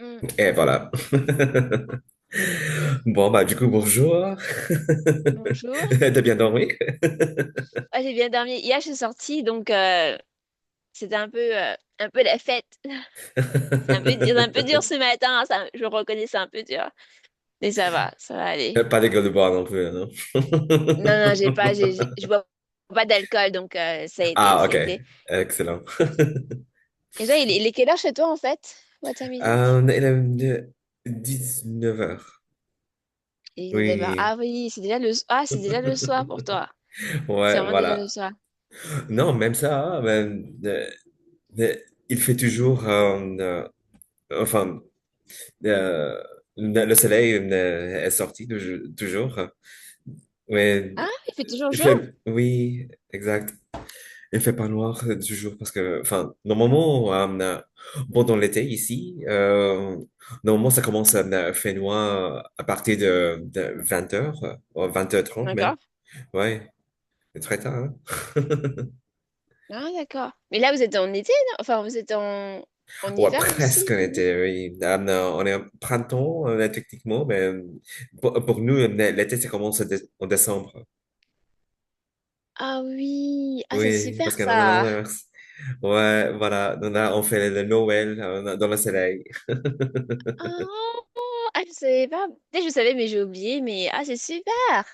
Mm. Et voilà. Bon, bah, du coup, bonjour. Bonjour. T'as bien dormi? Ah, j'ai bien dormi. Hier, je suis sortie, donc c'était un peu la fête. C'est un peu dur ce matin. Ça, je reconnais, c'est un peu dur. Mais ça va aller. Pas des gueules de bois non plus, hein, non? Non, non, je bois pas d'alcool, donc Ah, ça ok. a été. Excellent. Et toi, il est quelle heure chez toi en fait? What time is it? Il est 19 heures. Il est 9 heures. Oui. Ah oui, c'est déjà le soir pour toi. C'est Ouais, vraiment déjà le voilà. soir. Non, même ça, il fait toujours, enfin, euh, le soleil est sorti toujours. Ouais, Ah, il fait toujours il jour? fait, oui, exact. Il fait pas noir du jour parce que, enfin, normalement, pendant l'été ici, normalement, ça commence à faire noir à partir de 20h, 20h30 même. D'accord. Ouais, c'est très tard, hein. Ah, d'accord. Mais là, vous êtes en été, non? Enfin, vous êtes en Ouais, hiver presque aussi, en non? été, oui. On est en printemps, techniquement, mais pour nous, l'été, ça commence en décembre. Ah oui, ah c'est Oui, super parce qu'on est ça. l'inverse. Ouais, voilà. Là, on fait le Noël dans le soleil. Ah, ah, je savais pas. Peut-être je savais, mais j'ai oublié. Mais ah, c'est super.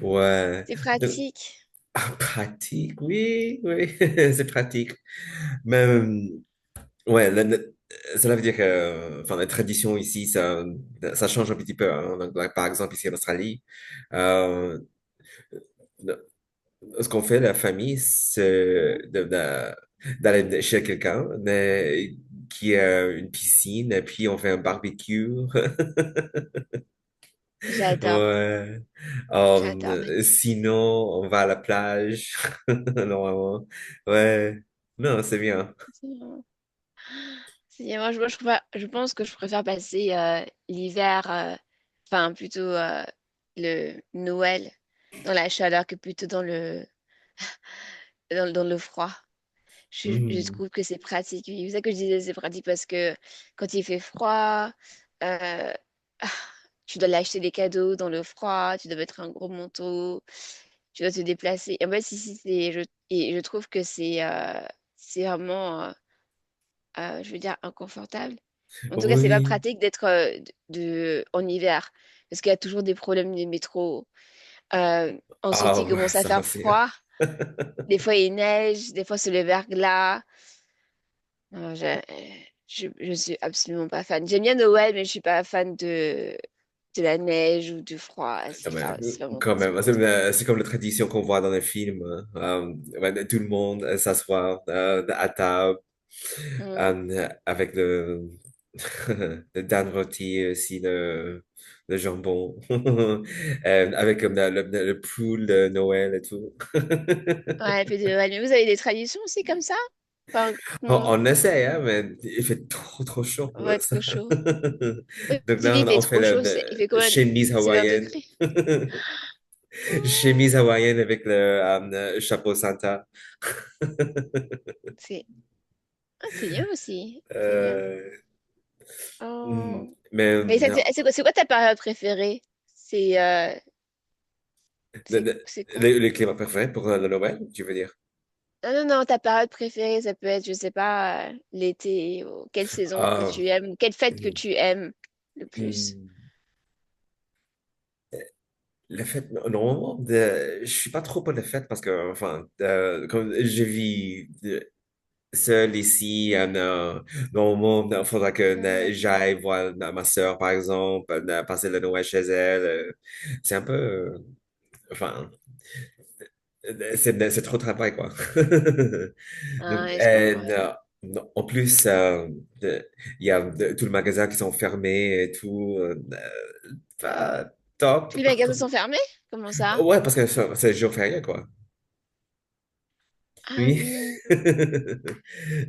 Ouais. C'est Donc, pratique. pratique, oui, oui, c'est pratique. Mais, ouais, cela veut dire que, enfin, la tradition ici, ça change un petit peu, hein. Donc, là, par exemple, ici en Australie, euh, ce qu'on fait, la famille, c'est Mhm. d'aller chez quelqu'un qui a une piscine, et puis on fait un barbecue. J'adore. Ouais. J'adore. Sinon, on va à la plage, normalement. Ouais. Non, c'est bien. Je pense que je préfère passer l'hiver, enfin plutôt le Noël dans la chaleur que plutôt dans le froid. Je Hmm. trouve que c'est pratique. Oui, c'est ça que je disais, c'est pratique parce que quand il fait froid, euh, ah, tu dois l'acheter des cadeaux dans le froid, tu dois mettre un gros manteau, tu dois te déplacer. Et en fait, et je trouve que c'est vraiment, je veux dire, inconfortable. En tout cas, c'est pas Oui. pratique d'être en hiver parce qu'il y a toujours des problèmes de métro. Ensuite, Ah il ouais, commence à ça faire aussi, hein. froid. Des fois, il neige, des fois, c'est le verglas. Non, je suis absolument pas fan. J'aime bien Noël, mais je suis pas fan de la neige ou du froid. Non, mais, quand C'est même, pas mon truc. c'est comme la tradition qu'on voit dans les films, hein. Ouais, tout le monde s'assoit à table Mm. avec le dan rôti, aussi le jambon, avec comme le poule de Noël et tout. Ouais, un peu de Noël. Mais vous avez des traditions aussi comme ça? Enfin, On essaie, hein, mais il fait trop, trop chaud on pour va ça. être chaud. Ouais, Donc si là, il fait on fait trop chaud, il fait le combien? chemise C'est 20 hawaïenne. degrés. Chemise hawaïenne avec le chapeau Santa. C'est c'est bien aussi. C'est bien. Euh, Oh. mais Mais non. c'est quoi ta période préférée? C'est c'est quoi? Le climat parfait pour le Noël, tu veux dire? Non, non, non, ta période préférée, ça peut être, je sais pas, l'été, ou quelle saison que Ah, tu aimes, ou quelle fête que hmm, tu aimes le plus. hmm. Les fêtes, normalement, je suis pas trop pour les fêtes parce que, enfin, comme je vis seul ici, normalement, il faudra que Mhm. j'aille voir ma soeur, par exemple, passer le Noël chez elle. C'est un peu, enfin, c'est trop de travail, quoi. Ah, Donc, ouais, je comprends. en plus, il y a tout le magasin qui sont fermés et tout. Pas Tous top. les magasins sont fermés? Comment ça? Ouais, parce que c'est jour férié, quoi. Ah Oui. oui,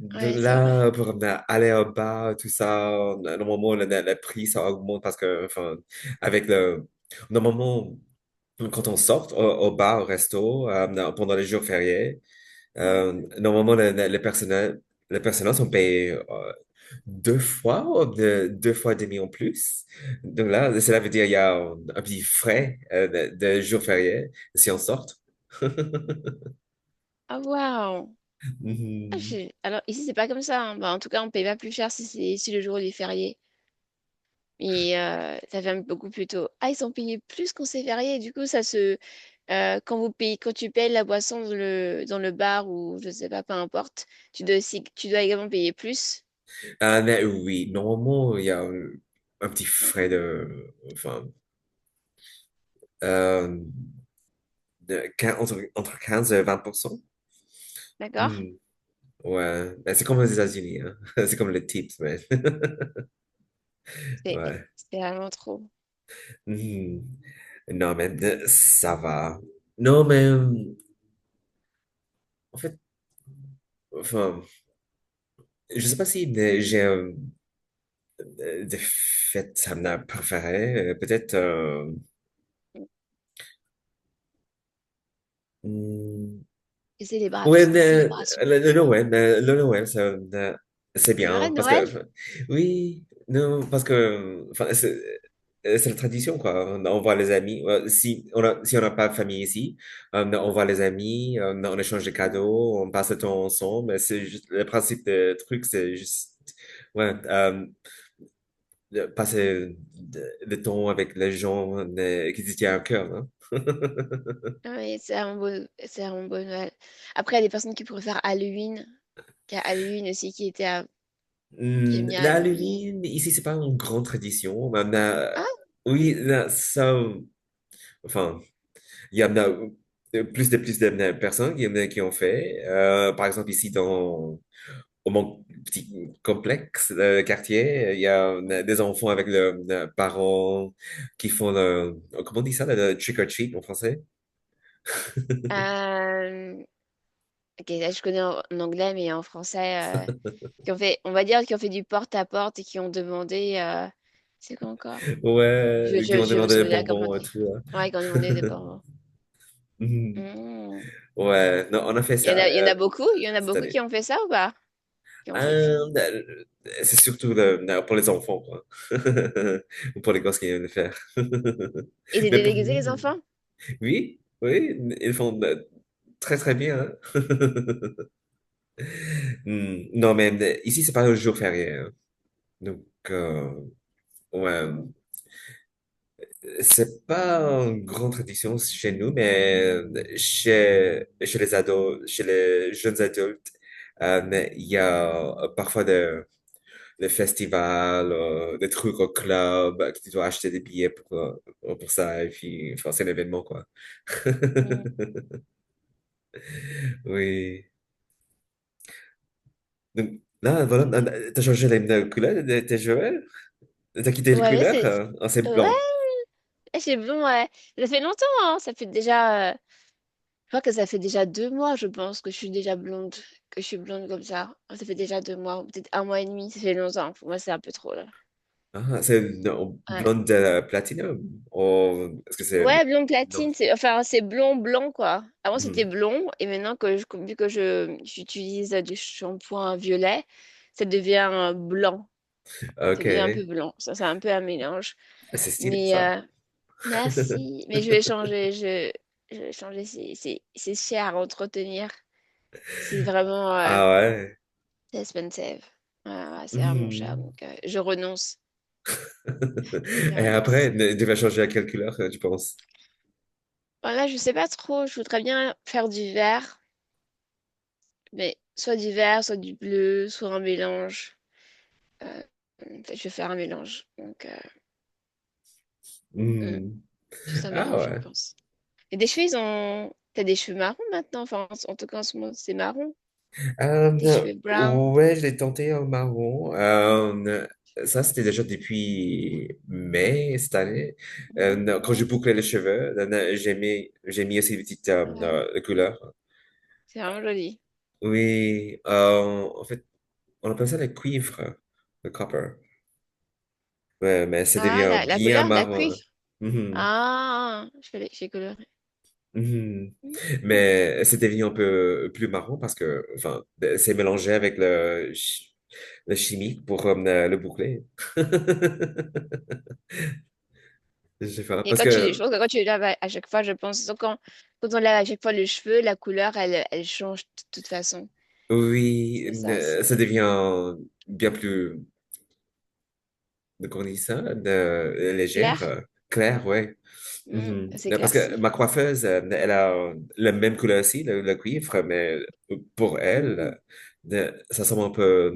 Donc ouais, c'est vrai. là, pour aller au bar, tout ça, normalement, le prix, ça augmente parce que, enfin, avec le... Normalement, quand on sort au bar, au resto, pendant les jours fériés, Mhm. normalement, les personnels sont payés. deux fois, ou deux fois et demi en plus. Donc là, cela veut dire qu'il y a un petit frais de jours fériés, si on sort. Ah, waouh! Ah, Mhm. alors, ici, c'est pas comme ça, hein. Bah, en tout cas, on paye pas plus cher si le jour il est férié. Mais ça fait beaucoup plus tôt. Ah, ils sont payés plus quand c'est férié. Du coup, quand tu payes la boisson dans le bar ou je sais pas, peu importe, tu dois également payer plus. Ah, mais oui, normalement, il y a un petit frais enfin, euh, entre 15 et 20%. D'accord? Hmm. Ouais, ben, c'est comme aux États-Unis, hein. C'est comme les tips, mais C'est ouais. c'est vraiment trop. Hmm. Non, mais ça va. Non, mais en fait, enfin, je sais pas si j'ai des fêtes à me préférées. Peut-être. Hmm, ouais, Célébration, célébration. Le Noël, c'est C'est vrai, bien parce Noël? que, oui, non, parce que, enfin, c'est la tradition, quoi. On voit les amis. Si on n'a pas de famille ici, on voit les amis, on échange des cadeaux, on passe le temps ensemble. C'est juste, le principe du truc, c'est juste, ouais, de passer le temps avec les gens qui te tiennent à cœur, hein. Oui, c'est un beau Noël. Après, il y a des personnes qui préfèrent Halloween. Il y a Halloween aussi qui était génial. Mais... L'Halloween, ici, c'est pas une grande tradition. Mais Ah, oui, ça, enfin, il y en a plus de personnes qui ont fait. Par exemple, ici, au mon petit complexe quartier, il y a des enfants avec leurs parents qui font comment on dit ça, le trick or treat en français? euh, ok, là, je connais en anglais, mais en français, qui ont fait, on va dire, qui ont fait du porte-à-porte et qui ont demandé, c'est quoi encore? Ouais, qui m'ont Je vais me demandé des souvenir comment on bonbons et dit. tout, hein. Ouais, qui ont demandé des parents. Mhm. Hmm. Ouais, non, on a fait ça Il y en a beaucoup? Il y en a cette beaucoup année. qui ont fait ça ou pas? Qui ont fait? C'est surtout pour les enfants, quoi. Ou pour les gosses qui aiment le faire. Ils Mais étaient pour déguisés, nous, les enfants? oui, oui, ils font très, très bien, hein. Non, mais ici, c'est pas un jour férié, hein. Donc, ouais, c'est pas une grande tradition chez nous, mais chez les ados, chez les jeunes adultes, mais il y a parfois des festivals, des trucs au club, que tu dois acheter des billets pour ça, et puis, enfin, c'est un événement, quoi. Hmm. Oui. Donc, là, voilà, t'as changé les couleurs de tes cheveux? T'as quitté les Ouais, couleurs? Ah, c'est Ouais, blanc. c'est bon, ouais. Ça fait longtemps, hein. Ça fait déjà... Je crois que ça fait déjà 2 mois, je pense, que je suis déjà blonde. Que je suis blonde comme ça. Ça fait déjà 2 mois, peut-être un mois et demi. Ça fait longtemps. Pour moi, c'est un peu trop, là. Ah, c'est non, Ouais. blonde platinum? Ou est-ce que c'est... Ouais, blond Non. platine, c'est blond blanc quoi. Avant c'était Hmm. blond et maintenant vu que j'utilise du shampoing violet, ça devient blanc. Ça Ok. devient un peu blanc. Ça c'est un peu un mélange. C'est stylé, Mais ça. merci. Mais je vais changer. Je vais changer. C'est cher à entretenir. C'est vraiment Ah ouais. c'est expensive. Ouais, ouais, c'est vraiment cher. Hmm. Donc je renonce. Je Et renonce. après, tu vas changer à quelle couleur, tu penses? Voilà, je sais pas trop. Je voudrais bien faire du vert. Mais soit du vert, soit du bleu, soit un mélange. Euh, je vais faire un mélange. Donc, hmm, Hmm. juste un Ah mélange, je ouais. pense. Et des cheveux, ils ont... T'as des cheveux marrons maintenant? Enfin, en tout cas, en ce moment, c'est marron. Des cheveux brown. Ouais, je l'ai tenté en marron. Ça, c'était déjà depuis mai cette année. Quand je Mhm. bouclais les cheveux, j'ai mis aussi des petites Ouais, couleurs. c'est vraiment joli. Oui, en fait, on appelle ça le cuivre, le copper. Ouais, mais ça Ah, devient la bien couleur, la marron, hein. cuivre. Mhm, Ah, j'ai coloré. mhm. Mhm. Mais c'est devenu un peu plus marron parce que, enfin, c'est mélangé avec le le chimique pour le boucler. Je sais pas, Et parce quand je que pense que quand tu laves à chaque fois, je pense, donc quand on lave à chaque fois le cheveu, la couleur, elle change de toute façon. oui, C'est ça, ça c'est devient bien plus, comment on dit ça, légère, clair. claire, ouais. Mhm. C'est Parce que clairci. ma coiffeuse, elle a la même couleur aussi, le cuivre, mais pour Mm, elle, ça semble un peu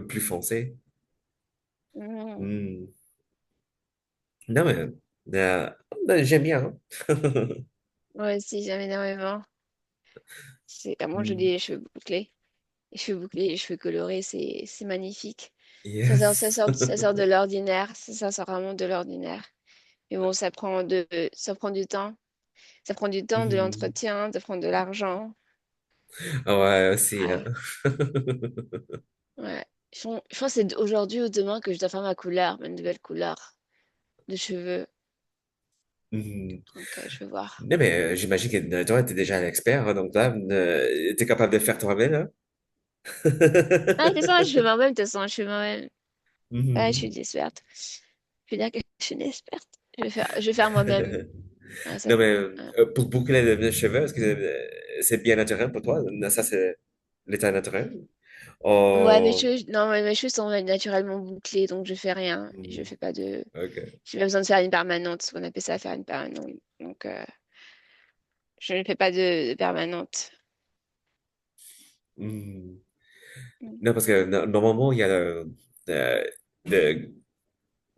plus foncé. mm. Hmm. Non, mais j'aime bien, hein. Moi aussi, j'aime énormément. C'est vraiment joli, Hmm. les cheveux bouclés. Les cheveux bouclés, les cheveux colorés, c'est magnifique. Yes. Ça sort de l'ordinaire. Ça sort vraiment de l'ordinaire. Mais bon, ça prend du temps. Ça prend du temps, de Hmm. l'entretien, ça prend de l'argent. Ah ouais, aussi, hein. Ouais, ouais. Je pense que c'est aujourd'hui ou demain que je dois faire ma nouvelle couleur de cheveux. Hmm. Donc, je vais voir. Non, mais j'imagine que toi, tu es déjà un expert, hein, donc là, tu es capable de le faire toi-même, hein? Ah, de toute façon, je fais moi-même, de toute façon, je fais moi-même. Ouais, je suis Mhm. une experte. Je veux dire que je suis une experte. Je vais faire moi-même. Ouais, Non, mais ouais. pour boucler les cheveux, est-ce que c'est bien naturel pour toi? Ça, c'est l'état naturel? Ouais, Oh, non, mes cheveux sont naturellement bouclés, donc je fais rien. Je hmm, fais pas de, ok. j'ai pas besoin de faire une permanente. On appelle ça faire une permanente. Donc, je ne fais pas de permanente. Hmm. Mm. Non, parce que normalement, il y a le, le,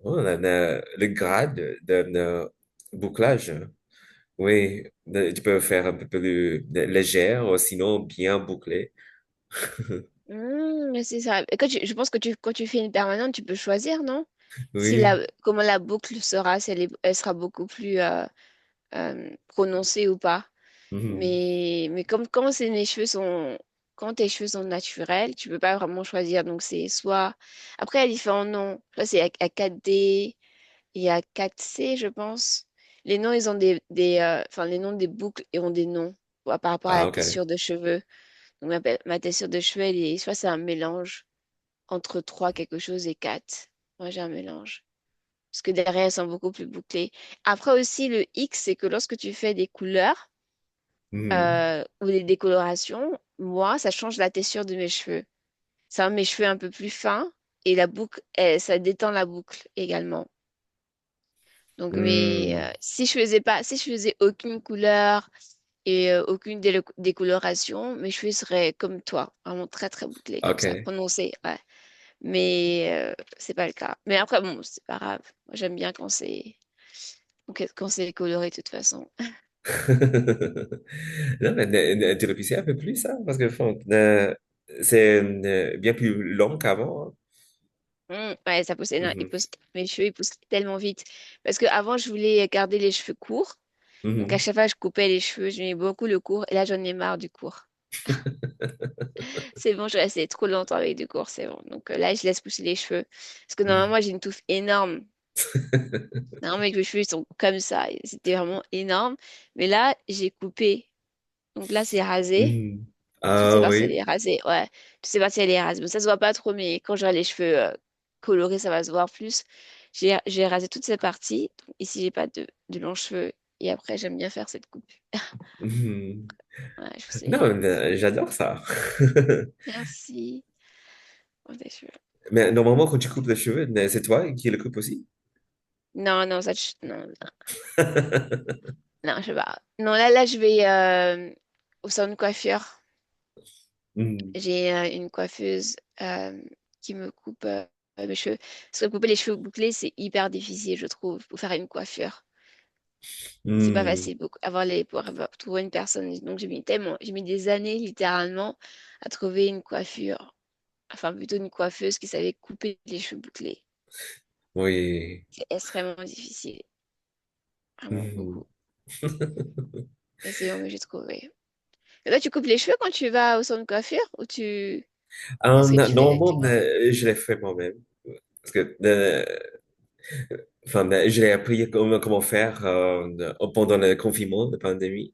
oh, le grade de bouclage. Oui, tu peux faire un peu plus légère, ou sinon bien bouclé. Mais c'est ça. Et je pense que quand tu fais une permanente, tu peux choisir, non? Si Oui. comment la boucle sera, si elle sera beaucoup plus prononcée ou pas. Mhm. Mais comme quand tes cheveux sont naturels, tu peux pas vraiment choisir. Donc c'est soit, après il y a différents noms. Là c'est à 4D, il y a 4C, je pense. Les noms, ils ont enfin les noms des boucles et ont des noms par rapport à Ah, la ok. texture de cheveux. Donc ma texture de cheveux, soit c'est un mélange entre 3 quelque chose et 4. Moi j'ai un mélange. Parce que derrière, elles sont beaucoup plus bouclées. Après aussi, le X, c'est que lorsque tu fais des couleurs, Mhm. ou des décolorations, moi, ça change la texture de mes cheveux. Ça rend mes cheveux un peu plus fins et la boucle, ça détend la boucle également. Donc, Hmm. si je faisais aucune couleur et aucune décoloration, mes cheveux seraient comme toi, vraiment très très bouclés comme ça, Ok. prononcés, ouais. Mais c'est pas le cas. Mais après, bon, c'est pas grave. Moi, j'aime bien quand c'est coloré de toute façon. Non, mais tu réfléchis un peu plus, hein, parce que bon, c'est bien plus long qu'avant, hein. Ouais, ça pousse énormément. Mhm. Mes cheveux, ils poussent tellement vite. Parce que avant je voulais garder les cheveux courts. Donc, à Mhm. chaque fois, je coupais les cheveux. J'aimais beaucoup le court. Et là, j'en ai marre du court. C'est bon, je restais trop longtemps avec du court. C'est bon. Donc, là, je laisse pousser les cheveux. Parce que normalement, Mhm. moi, j'ai une touffe énorme. Normalement, mes cheveux, ils sont comme ça. Et c'était vraiment énorme. Mais là, j'ai coupé. Donc, là, c'est rasé. Mhm. Toutes ces Ah parties, elle oui. est rasée. Ouais. Toutes ces parties, elle est rasée. Bon, ça se voit pas trop, mais quand j'aurai les cheveux colorés, ça va se voir plus. J'ai rasé toutes ces parties. Donc, ici, j'ai pas de longs cheveux. Et après, j'aime bien faire cette coupe. Mhm. Ouais, je trouve que Non, j'adore ça. Merci. Oh, tes cheveux. Mais normalement, quand tu coupes les cheveux, c'est toi qui le coupes aussi? Non, non, non, non, non, je sais pas. Non, là, je vais au salon de coiffure. Mhm. J'ai une coiffeuse qui me coupe mes cheveux. Parce que couper les cheveux bouclés, c'est hyper difficile, je trouve, pour faire une coiffure. C'est pas Mhm. facile pour trouver une personne. Donc j'ai mis des années littéralement à trouver une coiffure, enfin plutôt une coiffeuse qui savait couper les cheveux bouclés. Oui. C'est extrêmement difficile, vraiment Mhm. beaucoup. Et c'est bon que j'ai trouvé. Et toi, tu coupes les cheveux quand tu vas au salon de coiffure ou tu... Est-ce que tu fais avec Normalement, quelqu'un? je l'ai fait moi-même. Parce que Enfin, j'ai appris comment faire pendant le confinement, la pandémie.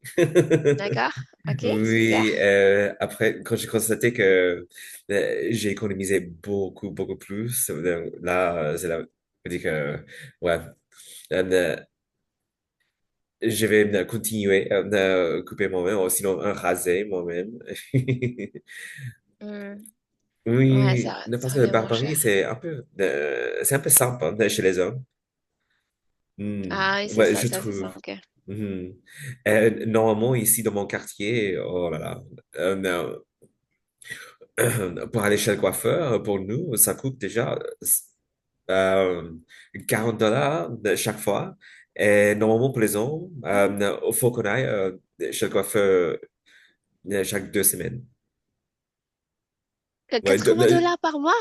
D'accord? Ok, super. Oui, après, quand j'ai constaté que j'ai économisé beaucoup plus, là, c'est là, je dis que, ouais, euh, je vais continuer à couper moi-même, ou sinon raser moi-même. Hmm. Ouais, Oui, non, ça parce que le revient moins cher. barbarie, c'est un peu simple hein, chez les hommes. Hmm. Ah oui, c'est Ouais, ça, je ça, c'est trouve. ça, ok. Mhm. Normalement, ici, dans mon quartier, oh là là, non, pour aller chez le coiffeur, pour nous, ça coûte déjà euh, $40 de chaque fois. Et normalement, pour les hommes, Hmm. il faut qu'on aille chez le coiffeur chaque 2 semaines. Ouais, 80 $ par mois?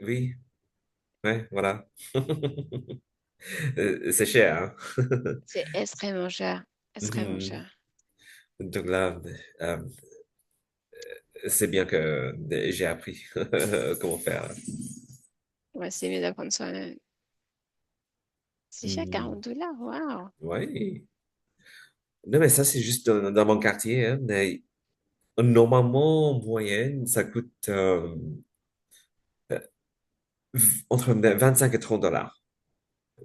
oui, ouais, voilà. C'est cher, hein? C'est extrêmement cher. Extrêmement Mhm. cher. Donc là, euh, c'est bien que j'ai appris comment faire. Ouais, c'est mieux d'apprendre soi-même. C'est cher, Hmm. 40 $. Waouh. Ouais. Non, mais ça, c'est juste dans mon quartier, hein. Mais normalement, en moyenne, ça coûte euh, entre 25 et $30.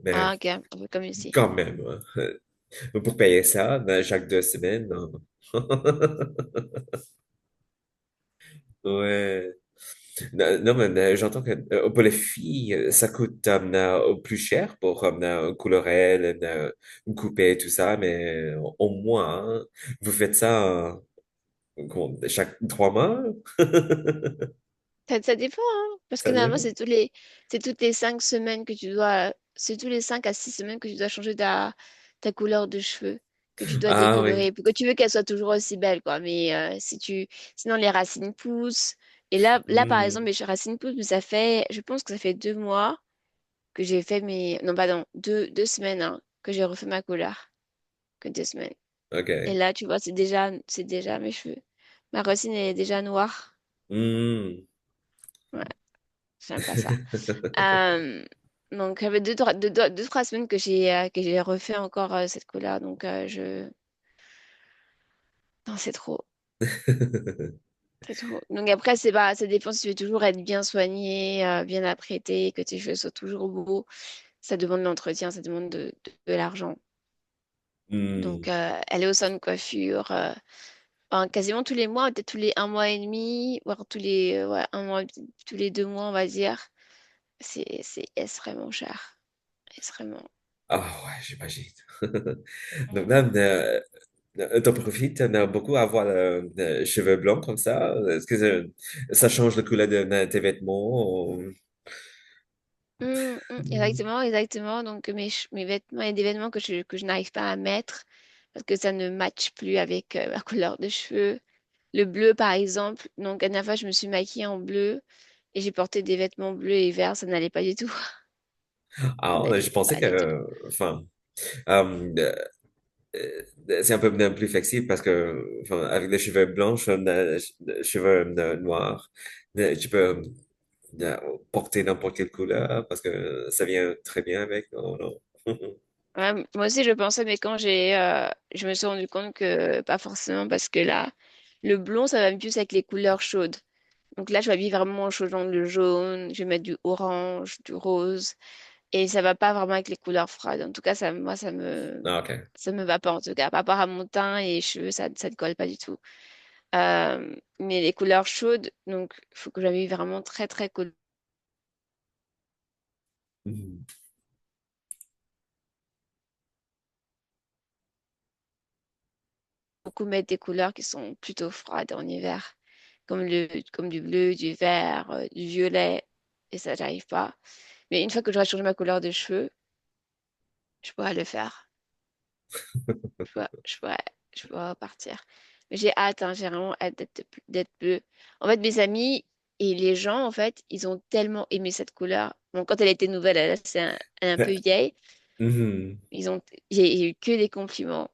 Mais Ah, ok, un peu comme ici. quand même, hein. Pour payer ça, chaque 2 semaines, non. Ouais. Non, non, mais j'entends que pour les filles, ça coûte plus cher pour colorer, couper, tout ça, mais au moins, hein, vous faites ça chaque 3 mois? Ça dépend, hein, parce que Ça normalement, dépend. c'est toutes les 5 semaines que tu dois, c'est tous les 5 à 6 semaines que tu dois changer ta couleur de cheveux, que tu dois Ah oui. décolorer, pour que tu veux qu'elle soit toujours aussi belle, quoi. Mais sinon les racines poussent. Et là, par exemple, Hmm. mes racines poussent, mais ça fait, je pense que ça fait 2 mois que j'ai fait non, pardon, 2 semaines, hein, que j'ai refait ma couleur, que 2 semaines. Et OK. là, tu vois, c'est déjà mes cheveux. Ma racine elle est déjà noire. Hmm. Ouais, j'aime pas ça. Euh, donc, ça fait 2, 3 semaines que j'ai refait encore cette couleur. Donc, Non, c'est trop. C'est trop. Donc, après, ça dépend si tu veux toujours être bien soigné, bien apprêté, que tes cheveux soient toujours beaux. Ça demande de l'entretien, ça demande de l'argent. Donc, Hmm. aller au salon de coiffure, quasiment tous les mois, peut-être tous les 1 mois et demi, voire ouais, un mois, tous les 2 mois, on va dire. C'est extrêmement cher. Extrêmement. Ah ouais, j'imagine. Donc là, t'en profites, t'en as beaucoup à avoir des cheveux blancs comme ça. Est-ce que ça change le couleur de tes vêtements? Hmm. Exactement, exactement. Donc, mes vêtements, il y a des vêtements que je n'arrive pas à mettre parce que ça ne matche plus avec ma couleur de cheveux. Le bleu, par exemple. Donc, la dernière fois, je me suis maquillée en bleu et j'ai porté des vêtements bleus et verts. Ça n'allait pas du tout. Ça Ah, je n'allait pensais pas du tout. enfin, euh, c'est un peu plus flexible parce que, enfin, avec les cheveux blancs, les cheveux noirs, tu peux euh, porter n'importe quelle couleur parce que ça vient très bien avec, non, non. Ouais, moi aussi, je pensais, mais je me suis rendu compte que pas forcément parce que là, le blond, ça va mieux avec les couleurs chaudes. Donc là, je m'habille vraiment en changeant le jaune, je vais mettre du orange, du rose. Et ça va pas vraiment avec les couleurs froides. En tout cas, moi, Ah, OK. ça me va pas, en tout cas. Par rapport à mon teint et les cheveux, ça ne colle pas du tout. Mais les couleurs chaudes, donc, il faut que j'aille vraiment très, très cool. Mhm. Beaucoup mettre des couleurs qui sont plutôt froides en hiver, comme du bleu, du vert, du violet. Et ça, j'arrive pas. Mais une fois que j'aurai changé ma couleur de cheveux, je pourrai le faire. Je pourrais, je pourrais partir. Mais j'ai hâte, hein, j'ai vraiment hâte d'être bleu. En fait, mes amis et les gens, en fait, ils ont tellement aimé cette couleur. Bon, quand elle était nouvelle, elle est un peu vieille. Mhm. Ils ont, j'ai eu que des compliments.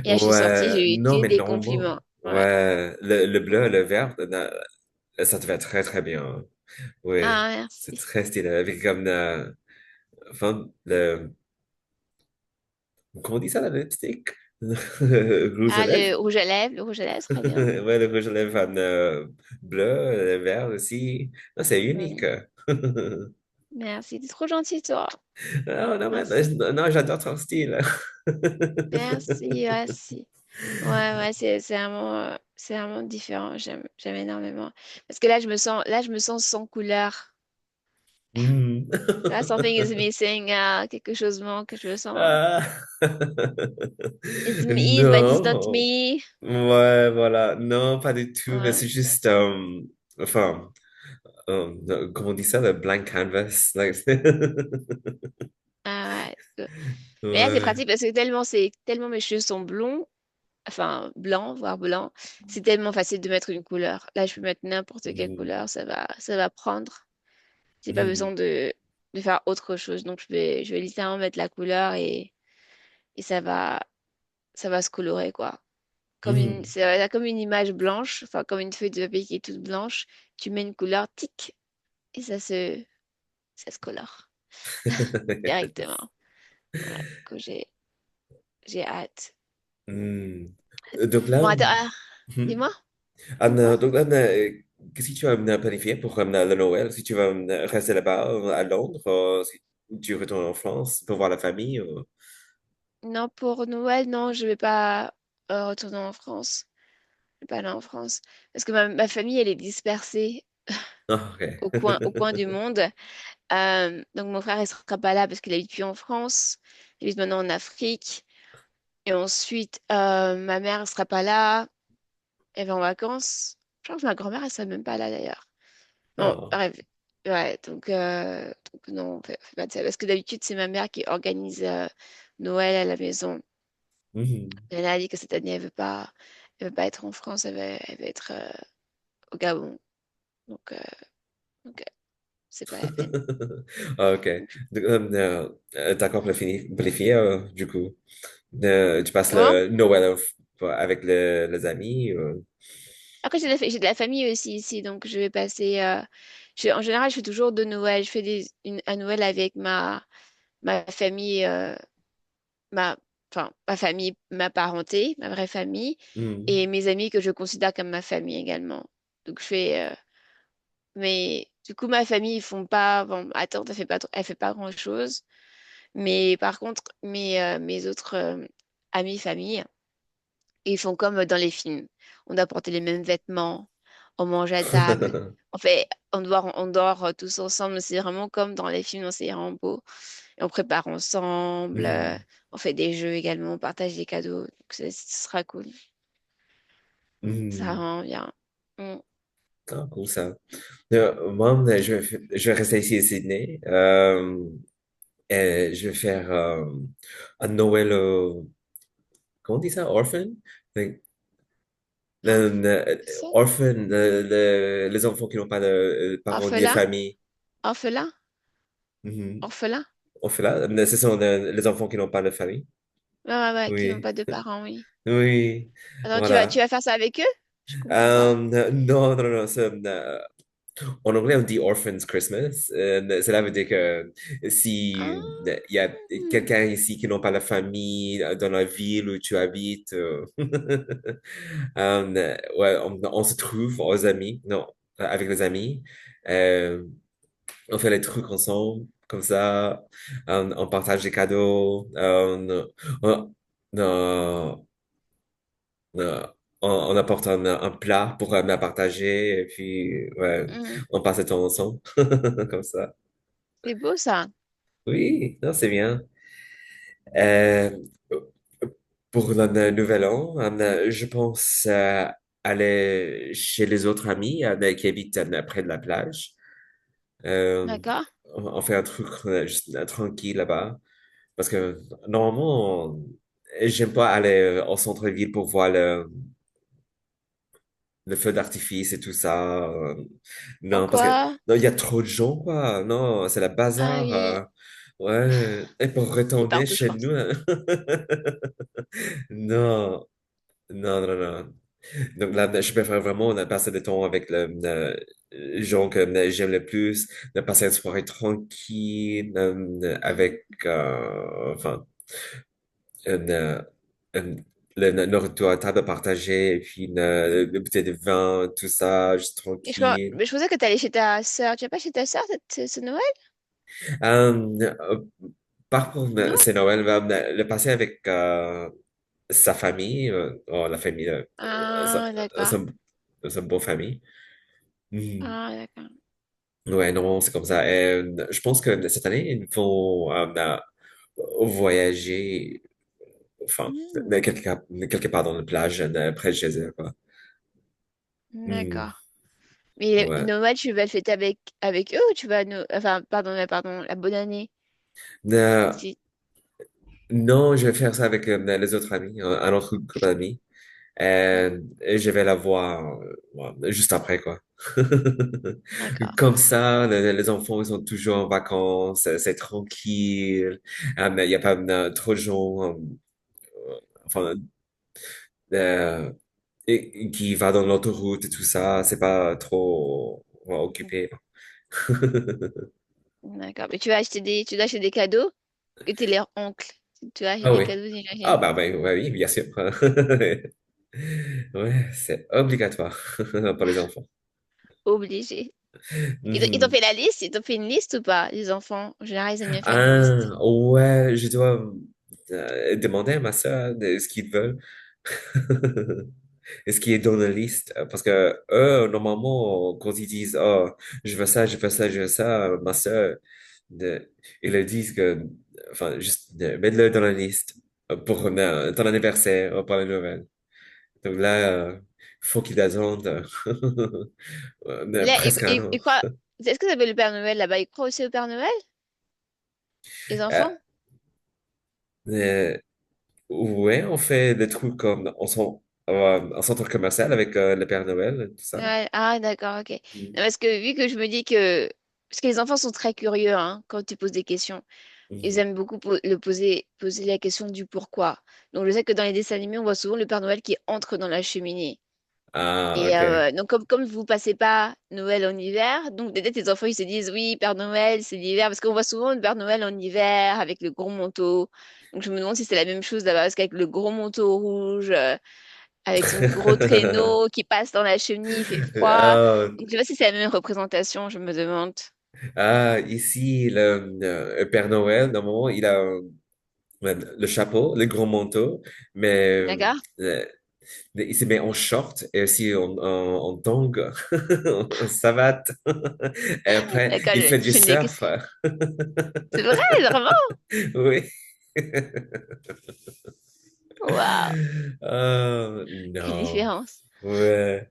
Et là, je suis sortie, Ouais, j'ai eu non, que mais des normalement, compliments. Ouais. ouais, le bleu, le vert, ça te va très, très bien. Oui, Ah, c'est merci. très stylé. Avec comme, enfin, comment on dit ça, la lipstick? Rouge à Ah, lèvres? le rouge à lèvres, très bien. Ouais, le rouge à lèvres en bleu, vert aussi. Non, c'est unique. Mhm. Merci, t'es trop gentil, toi. Non, non, mais, Merci. non, j'adore ton style. Merci, merci. Ouais, ouais, c'est vraiment différent. J'aime énormément. Parce que là, je me sens sans couleur. Hmm. Là, something is missing. Quelque chose manque. Je me sens. Ah. It's me, but it's not Non. me. Ouais, voilà. Non, pas du tout, mais Ouais, c'est juste, enfin, comment on dit ça, le blank canvas. Like, ah, ouais. Mais là, c'est ouais. pratique parce que c'est tellement mes cheveux sont blonds, enfin blancs, voire blancs. C'est tellement facile de mettre une couleur. Là, je peux mettre n'importe quelle Hmm. couleur, ça va prendre. J'ai pas Hmm. besoin de faire autre chose. Donc, je vais littéralement mettre la couleur et ça va se colorer, quoi. Hmm. Comme une image blanche, enfin, comme une feuille de papier qui est toute blanche. Tu mets une couleur, tic, et ça se colore directement. Voilà. Donc, j'ai hâte. Hmm. Donc là, Bon, attends, hmm. dis-moi, dis-moi. Donc là, qu'est-ce que tu vas planifier pour le Noël? Si tu vas rester là-bas à Londres, si tu retournes en France pour voir la famille? Non, pour Noël, non, je vais pas retourner en France. Je vais pas aller en France. Parce que ma famille, elle est dispersée Ah, ok. au coin du monde. Donc mon frère, il sera pas là parce qu'il habite plus en France. Il habite maintenant en Afrique. Et ensuite, ma mère ne sera pas là. Elle va en vacances. Je crois que ma grand-mère, elle sera même pas là d'ailleurs. Bon, Ah. bref. Ouais, donc non, on fait pas de ça. Parce que d'habitude, c'est ma mère qui organise Noël à la maison. Mhm. Elle a dit que cette année, elle veut pas être en France, elle va être au Gabon. Donc, donc c'est pas la peine. Ah, ok. Donc, d'accord, planifié, du coup. Tu passes Comment? le Noël avec les amis? Après, j'ai de la famille aussi ici, donc je vais passer. En général, je fais toujours de Noël. Je fais un Noël avec ma famille, ma, ma famille, ma parenté, ma vraie famille, Hmm. et mes amis que je considère comme ma famille également. Donc, je fais. Mais du coup, ma famille, ils font pas. Bon, attends, elle fait pas grand-chose. Mais par contre, mes autres amis, famille, ils font comme dans les films. On doit porter les mêmes vêtements, on mange à table. En fait, on dort tous ensemble. C'est vraiment comme dans les films, c'est vraiment beau. Et on prépare ensemble, Hmm. on fait des jeux également, on partage des cadeaux. Donc, ce sera cool. Ça Hmm. rend bien. Mm. Ah, cool ça. Moi, je vais rester ici à Sydney. Et je vais faire un Noël, comment on dit ça? Orphan? Like, Hein? C'est ça? orphan, les enfants qui n'ont pas de parents ni de Orphelin? famille. Orphelin? Mhm. Orphelin? Orphelin, ce sont les enfants qui n'ont pas de famille. Ouais, ouais, ouais, qui n'ont Oui, pas de parents, oui. oui, Alors, tu voilà. vas faire ça avec eux? Je comprends pas. Non, non, non, en anglais, on dit Orphans Christmas. Cela veut dire que si Ah, il y a quelqu'un ici qui n'a pas la famille dans la ville où tu habites, ouais, on se trouve aux amis, non, avec les amis. Euh, on fait les trucs ensemble, comme ça. On partage des cadeaux. On, euh, on apporte un plat pour à partager et puis ouais, mhm. on passe le temps ensemble comme ça. C'est beau ça. Oui, non, c'est bien. Euh, pour le nouvel an, je pense aller chez les autres amis qui habitent près de la plage. Euh, D'accord? on fait un truc juste tranquille là-bas parce que normalement, j'aime pas aller au centre-ville pour voir le feu d'artifice et tout ça. Non, parce que Pourquoi? non, il y a trop de gens, quoi. Non, c'est la Ah bazar. oui, Ouais. Et pour c'est retourner partout, je chez pense. nous, hein. Non, non, non, non. Donc là, je préfère vraiment passer du temps avec les gens que j'aime le plus, de passer une soirée tranquille, avec, enfin, une, une, la nourriture à table partagée, et puis une bouteille de vin, tout ça, juste tranquille. Mais je pensais que tu allais chez ta sœur. Tu vas pas chez ta sœur ce Noël? Par contre, Non? c'est Noël, le passer avec sa famille, oh, la famille, Ah, d'accord. c'est une bonne famille. Hmm. Ah, d'accord. Ouais, non, c'est comme ça. Je pense que cette année, ils vont voyager, enfin, Hmm, quelque part dans la plage, près de chez eux, quoi. Hmm. d'accord. Mais Ouais. Noël, tu vas le fêter avec eux ou tu vas... Enfin, pardon, pardon, la bonne année. Euh, Si... non, je vais faire ça avec les autres amis, un autre groupe d'amis. Hmm, Et je vais la voir juste après, quoi. d'accord. Comme ça, les enfants, ils sont toujours en vacances, c'est tranquille. Il n'y a pas trop de gens, enfin, euh, et qui va dans l'autoroute et tout ça, c'est pas trop occupé. D'accord. Mais tu dois acheter des cadeaux que tu es leur oncle. Tu dois acheter Ah des oui. cadeaux, Ah j'imagine. bah, oui, bien sûr. Ouais, c'est obligatoire pour les enfants. Obligé. Ils t'ont Mhm. fait la liste? Ils t'ont fait une liste ou pas? Les enfants, en général, ils aiment bien faire une liste. Ah, ouais, je dois demander à ma soeur de ce qu'ils veulent. Est-ce qu'il est dans la liste? Parce que eux, normalement, quand ils disent, oh, je veux ça, je veux ça, je veux ça, ma soeur, ils leur disent que, enfin, juste, mets-le dans la liste pour ton anniversaire, pour la nouvelle. Donc là, faut qu'ils attendent Là, presque un an. ils croient... Est-ce que ça veut le Père Noël là-bas? Ils croient aussi au Père Noël, les Euh, enfants? euh, ouais, on fait des trucs comme, en centre commercial avec le Père Noël, tout ça. Ouais. Ah, d'accord, ok. Mhm. Non, parce que vu que je me dis que... Parce que les enfants sont très curieux, hein, quand tu poses des questions. Ils Mhm. aiment beaucoup poser la question du pourquoi. Donc, je sais que dans les dessins animés, on voit souvent le Père Noël qui entre dans la cheminée. Ah, Et ok. donc, comme vous passez pas Noël en hiver, donc peut-être les enfants ils se disent oui, Père Noël, c'est l'hiver, parce qu'on voit souvent le Père Noël en hiver avec le gros manteau. Donc, je me demande si c'est la même chose là-bas, parce qu'avec le gros manteau rouge, avec son gros traîneau qui passe dans la cheminée, il fait froid. Ah, Donc, je sais pas si c'est la même représentation, je me demande. ici, le Père Noël, normalement, il a le chapeau, le grand manteau, mais D'accord? il se met en short et aussi en tongs, en savate. Et après, D'accord, il fait du je n'ai que... surf. C'est vrai, vraiment? Oui. Waouh, quelle Non. différence. Ouais.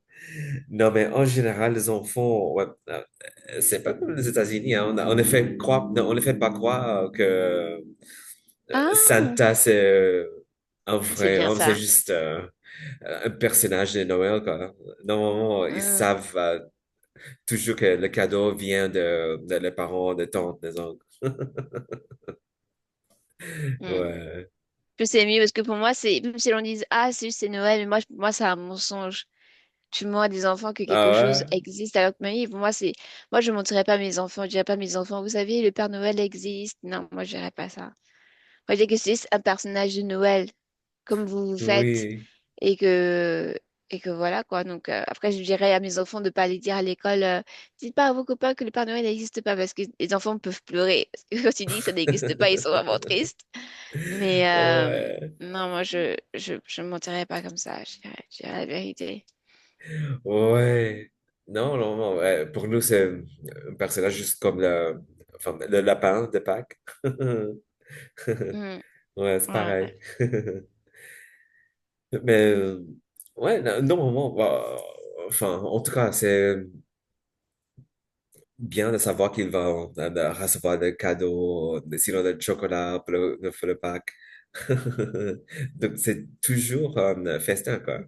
Non, mais en général, les enfants, ouais, c'est pas comme les États-Unis, hein. On ne fait croire, non, on ne fait pas croire que Ah, Santa, c'est un c'est vrai bien homme, c'est ça. juste un personnage de Noël, quoi. Normalement, ils Hmm, savent toujours que le cadeau vient de les parents, des tantes, des oncles. hmm. Ouais. Je sais mieux parce que pour moi, c'est même si l'on dise ah, c'est juste c'est Noël, mais moi, c'est un mensonge. Tu vois des enfants que quelque chose Ah existe alors que mamie, pour moi, c'est. Moi, je ne mentirais pas à mes enfants, je dirais pas à mes enfants, vous savez, le Père Noël existe. Non, moi, je dirais pas ça. Moi, je dirais que c'est juste un personnage de Noël, comme vous vous ouais? faites. Oui. et que et que voilà quoi. Donc après je dirais à mes enfants de pas aller dire à l'école dites pas à vos copains que le Père Noël n'existe pas parce que les enfants peuvent pleurer parce que quand tu dis que ça n'existe pas ils sont vraiment tristes. Mais Ouais. non moi je mentirais pas comme ça. Je dirais la vérité. Ouais. Non, non, non. Ouais. Pour nous, c'est un personnage juste comme enfin, le lapin de Pâques. Hmm, Ouais, c'est ouais. pareil. Mais, ouais, normalement, bah, enfin, en tout cas, c'est bien de savoir qu'il va recevoir des cadeaux, sinon de chocolat pour le Pâques. Donc, c'est toujours un festin, quoi.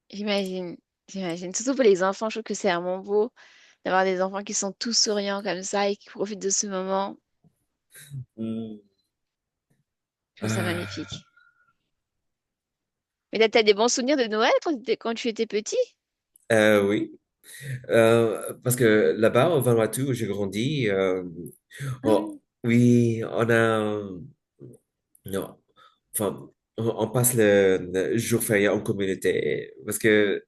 J'imagine, j'imagine. Surtout pour les enfants, je trouve que c'est vraiment beau d'avoir des enfants qui sont tous souriants comme ça et qui profitent de ce moment. Hmm. Je trouve ça Ah. magnifique. Mais là, t'as des bons souvenirs de Noël quand tu étais petit? Oui. Parce que là-bas, au Vanuatu, où j'ai grandi, Ah, oui, on a, non, enfin, on passe le jour férié en communauté, parce que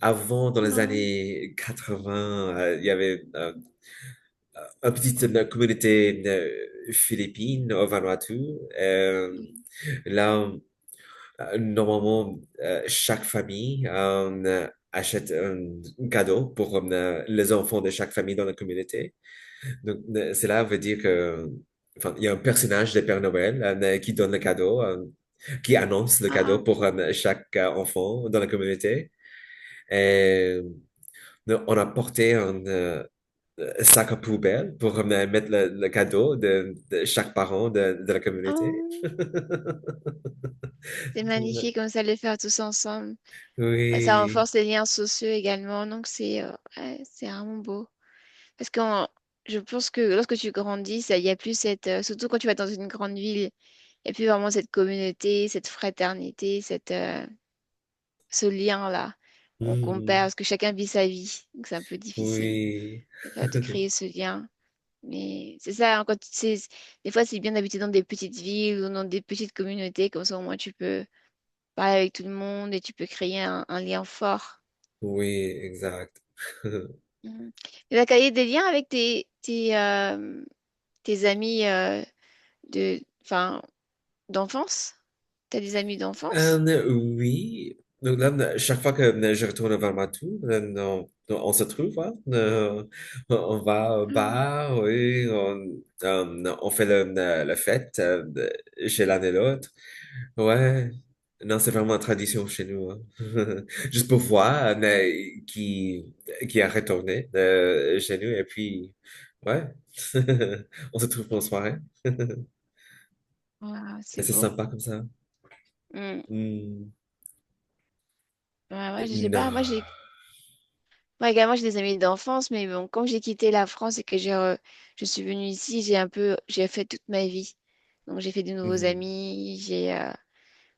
avant, dans les ah, années 80, il y avait une petite communauté philippine au Vanuatu. oui. Là, normalement, chaque famille achète un cadeau pour les enfants de chaque famille dans la communauté. Donc, cela veut dire que, enfin, il y a un personnage de Père Noël qui donne le cadeau, qui annonce le cadeau Ah, pour chaque enfant dans la communauté. Et on a porté un sac à poubelle pour mettre le cadeau de chaque parent de la communauté. ah. C'est magnifique comme ça de les faire tous ensemble. Ouais, ça Oui. renforce les liens sociaux également, donc ouais, c'est vraiment beau. Parce que je pense que lorsque tu grandis, il y a plus surtout quand tu vas dans une grande ville, il n'y a plus vraiment cette communauté, cette fraternité, ce lien-là qu'on perd Hmm. parce que chacun vit sa vie. Donc c'est un peu difficile Oui. de créer ce lien. Mais c'est ça, hein, des fois c'est bien d'habiter dans des petites villes ou dans des petites communautés, comme ça au moins tu peux parler avec tout le monde et tu peux créer un lien fort. Oui, exact. Mhm. Et t'as créé des liens avec tes amis enfin, d'enfance? T'as des amis d'enfance? Oui. Donc là, chaque fois que je retourne vers Vanuatu, on se trouve, hein. On va au Mhm. bar, oui, on fait la fête chez l'un et l'autre. Ouais, non, c'est vraiment une tradition chez nous, hein. Juste pour voir qui a retourné chez nous, et puis, ouais, on se trouve pour une soirée. Ouais, Et c'est c'est beau. sympa comme ça. Mm. Hmm. Ouais, ouais, je sais pas. Non. Moi également, j'ai des amis d'enfance, mais bon, quand j'ai quitté la France et que je suis venue ici, j'ai fait toute ma vie. Donc, j'ai fait de nouveaux Hmm. amis, j'ai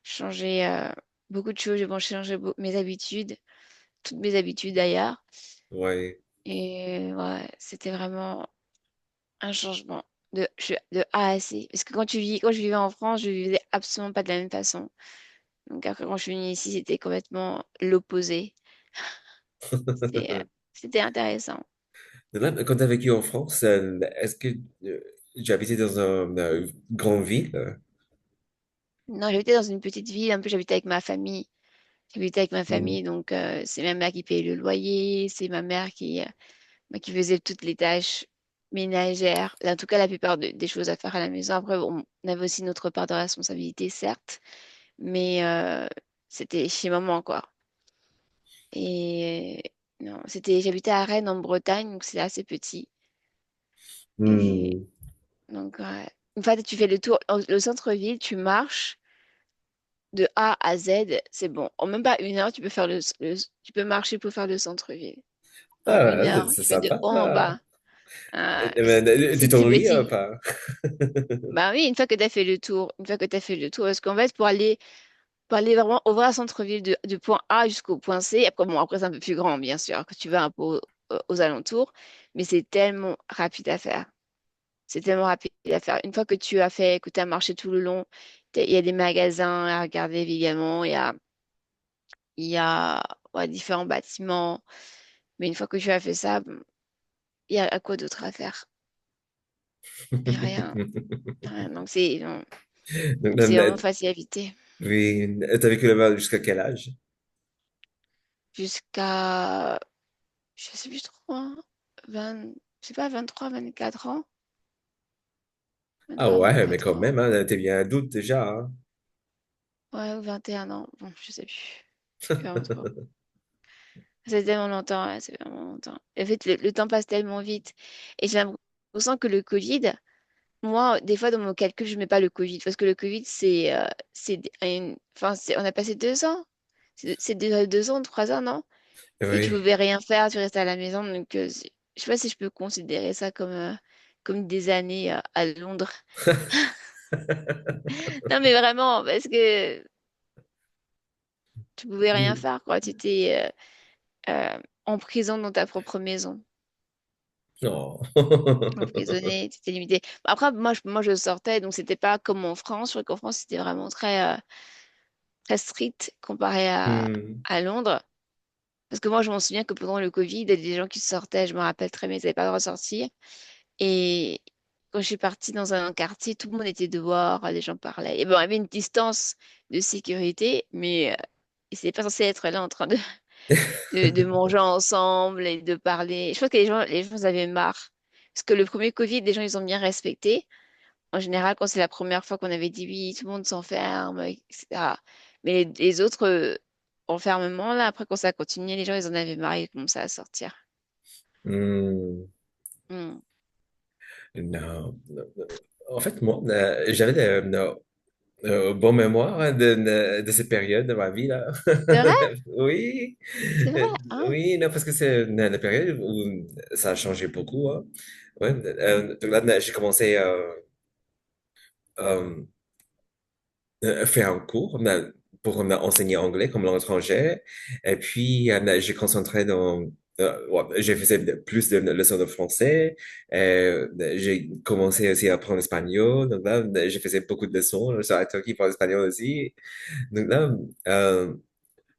changé beaucoup de choses, j'ai bon, changé mes habitudes, toutes mes habitudes d'ailleurs. Ouais. Et ouais, c'était vraiment un changement de A à C. Parce que quand je vivais en France, je vivais absolument pas de la même façon. Donc après, quand je suis venue ici, c'était complètement l'opposé. C'était euh, c'était intéressant. Là, quand tu as vécu en France, est-ce que j'ai habité dans une grande ville? Non, j'habitais dans une petite ville, un peu, j'habitais avec ma famille. J'habitais avec ma Hmm. famille, donc c'est ma mère qui payait le loyer, c'est ma mère qui faisait toutes les tâches ménagères, en tout cas la plupart des choses à faire à la maison. Après, bon, on avait aussi notre part de responsabilité, certes, mais c'était chez maman, quoi. Et non, j'habitais à Rennes en Bretagne, donc c'est assez petit. Et Hmm. donc, ouais. Une fois que tu fais le tour, le centre-ville, tu marches de A à Z, c'est bon. En même pas une heure, tu peux marcher pour faire le centre-ville. En une Ah, c'est heure, c'est tu fais de sympa. haut en bas. Tu C'est tout t'ennuies petit. pas? Bah oui, une fois que tu as fait le tour, une fois que tu as fait le tour, parce qu'en fait, pour aller vraiment au vrai centre-ville du point A jusqu'au point C, après, bon, après c'est un peu plus grand, bien sûr, que tu vas un peu aux alentours, mais c'est tellement rapide à faire. C'est tellement rapide à faire. Une fois que tu as fait, que tu as marché tout le long, il y a des magasins à regarder évidemment, il y a ouais, différents bâtiments, mais une fois que tu as fait ça, bon, il y a à quoi d'autre à faire? Il n'y a rien. Rien. Non. Donc, Donc c'est vraiment facile à éviter. oui, t'as vécu là-bas jusqu'à quel âge? Jusqu'à, je sais plus trop, hein, 20, je sais pas, 23, 24 ans. Ah 23, ouais, mais 24 quand ans. même, hein, t'es bien adulte déjà, hein. Ouais, ou 21 ans. Bon, je sais plus. Je sais plus vraiment trop. C'est tellement longtemps, ouais, c'est vraiment longtemps. En fait, le temps passe tellement vite. Et j'ai l'impression que le Covid, moi, des fois, dans mon calcul, je mets pas le Covid. Parce que le Covid, enfin, on a passé 2 ans. C'est déjà 2 ans, 3 ans, non? Et tu Oui. pouvais rien faire, tu restais à la maison. Donc, je sais pas si je peux considérer ça comme des années à Londres. Non, mais vraiment, parce que Tu pouvais rien Mhm. faire, quoi. Tu étais en prison dans ta propre maison. Oh. Emprisonné, tu étais limité. Après, moi, je sortais, donc c'était pas comme en France. Je crois qu'en France, c'était vraiment très strict comparé Hmm. à Londres. Parce que moi, je m'en souviens que pendant le Covid, il y a des gens qui sortaient, je me rappelle très bien, ils n'avaient pas le droit de sortir. Et quand je suis partie dans un quartier, tout le monde était dehors, les gens parlaient. Et bon, il y avait une distance de sécurité, mais ils n'étaient pas censés être là en train de manger ensemble et de parler. Je crois que les gens ils avaient marre. Parce que le premier Covid, les gens, ils ont bien respecté. En général, quand c'est la première fois qu'on avait dit oui, tout le monde s'enferme, etc. Mais les autres enfermements, là, après, quand ça a continué, les gens, ils en avaient marre, ils commençaient à sortir. Hmm. Hmm. Non, non, non. En fait, moi, j'avais bon mémoire hein, de cette période de ma vie, là. C'est vrai? Oui, C'est vrai, Euh, hein? oui, non, parce que c'est la période où ça a changé beaucoup. Hein. Ouais, donc là, j'ai commencé euh, faire un cours pour enseigner anglais comme langue étrangère. Et puis, j'ai concentré dans... ouais, j'ai fait plus de leçons de français. J'ai commencé aussi à apprendre l'espagnol. Donc là, j'ai fait beaucoup de leçons sur Italki qui parle espagnol aussi. Donc là, euh,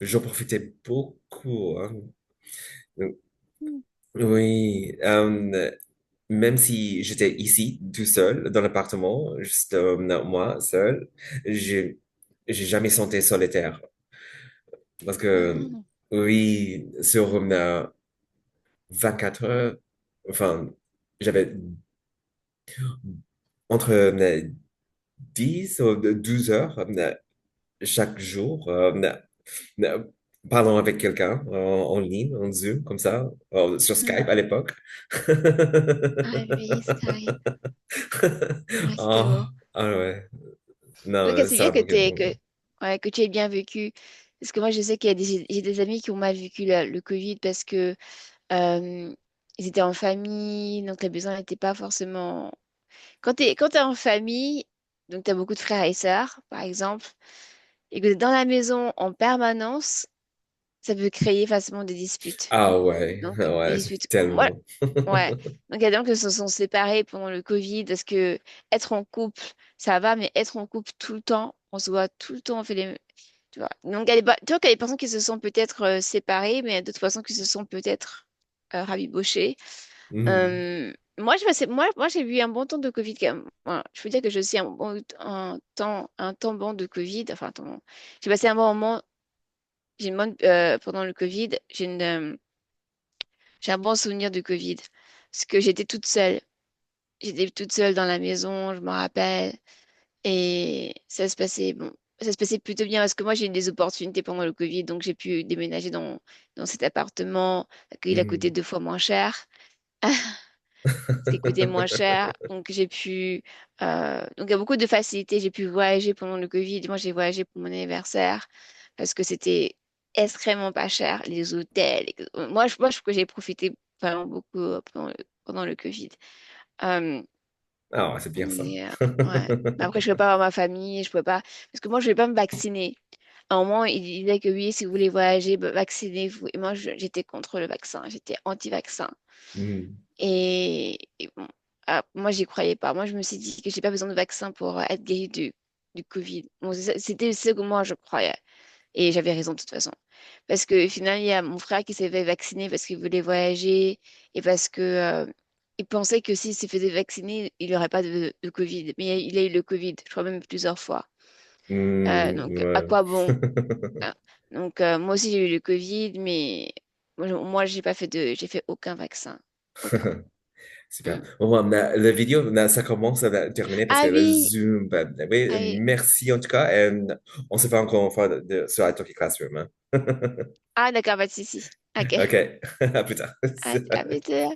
j'en profitais beaucoup. Hein. Donc, Hmm. oui, même si j'étais ici, tout seul, dans l'appartement, juste moi, seul, j'ai, j'ai jamais senti solitaire. Parce que, Hmm. oui, sur 24 heures, enfin, j'avais entre 10 ou 12 heures chaque jour, euh, parlant avec quelqu'un en ligne, en Zoom, comme ça, sur Skype Hmm. à l'époque. Ah oui, Skype. Ouais, c'était beau. Ah, ah ouais. En tout cas, Non, c'est ça bien a manqué beaucoup. ouais, que tu aies bien vécu. Parce que moi, je sais qu'il y a j'ai des amis qui ont mal vécu le Covid parce que euh, ils étaient en famille, donc les besoins n'étaient pas forcément. Quand t'es en famille, donc tu as beaucoup de frères et sœurs, par exemple, et que t'es dans la maison en permanence, ça peut créer facilement des disputes. Ah ouais, Donc, ah des ouais, disputes. Moi, tellement. ouais. Donc, il y a des gens qui se sont séparés pendant le Covid parce que être en couple, ça va, mais être en couple tout le temps, on se voit tout le temps, on fait les. Tu vois. Donc, tu vois qu'il y a des personnes qui se sont peut-être séparées, mais il y a d'autres personnes qui se sont peut-être rabibochées. Mhm. Moi, j'ai vu un bon temps de Covid quand même. Voilà. Je peux dire que je suis un temps bon de Covid. Enfin, j'ai passé un bon moment. Pendant le Covid, j'ai un bon souvenir du Covid. Parce que j'étais toute seule. J'étais toute seule dans la maison, je me rappelle. Et ça se passait plutôt bien parce que moi, j'ai eu des opportunités pendant le Covid. Donc, j'ai pu déménager dans cet appartement. Il a coûté Mhm. 2 fois moins cher. Ce qui coûtait moins cher. Donc, donc, il y a beaucoup de facilités. J'ai pu voyager pendant le Covid. Moi, j'ai voyagé pour mon anniversaire parce que c'était extrêmement pas cher, les hôtels. Moi, je trouve que j'ai profité vraiment beaucoup pendant le Covid. Euh, Ah, ouais, c'est bien ça. mais, ouais. Mais après, je ne pouvais pas avoir ma famille. Je pouvais pas. Parce que moi, je ne vais pas me vacciner. À un moment, il disait que oui, si vous voulez voyager, bah, vaccinez-vous. Et moi, j'étais contre le vaccin. J'étais anti-vaccin. Mhm. Et bon, moi, j'y croyais pas. Moi, je me suis dit que j'ai pas besoin de vaccin pour être guérie du Covid. Bon, c'était ce que moi, je croyais. Et j'avais raison de toute façon. Parce que finalement, il y a mon frère qui s'est fait vacciner parce qu'il voulait voyager et parce que il pensait que s'il s'est fait vacciner, il n'aurait pas de Covid. Mais il a eu le Covid, je crois même plusieurs fois. Mhm, Donc, à ouais. quoi bon? Hein. Donc, moi aussi, j'ai eu le Covid, mais moi, j'ai fait aucun vaccin. Aucun. Super. Mm. Bon, la vidéo, ça commence à terminer parce que Ah le oui, Zoom, oui, ah oui. merci en tout cas. Et on se fait encore une fois sur Italki Classroom. Hein. Ah, d'accord, pas de souci. Ok. OK, à plus tard. À plus tard.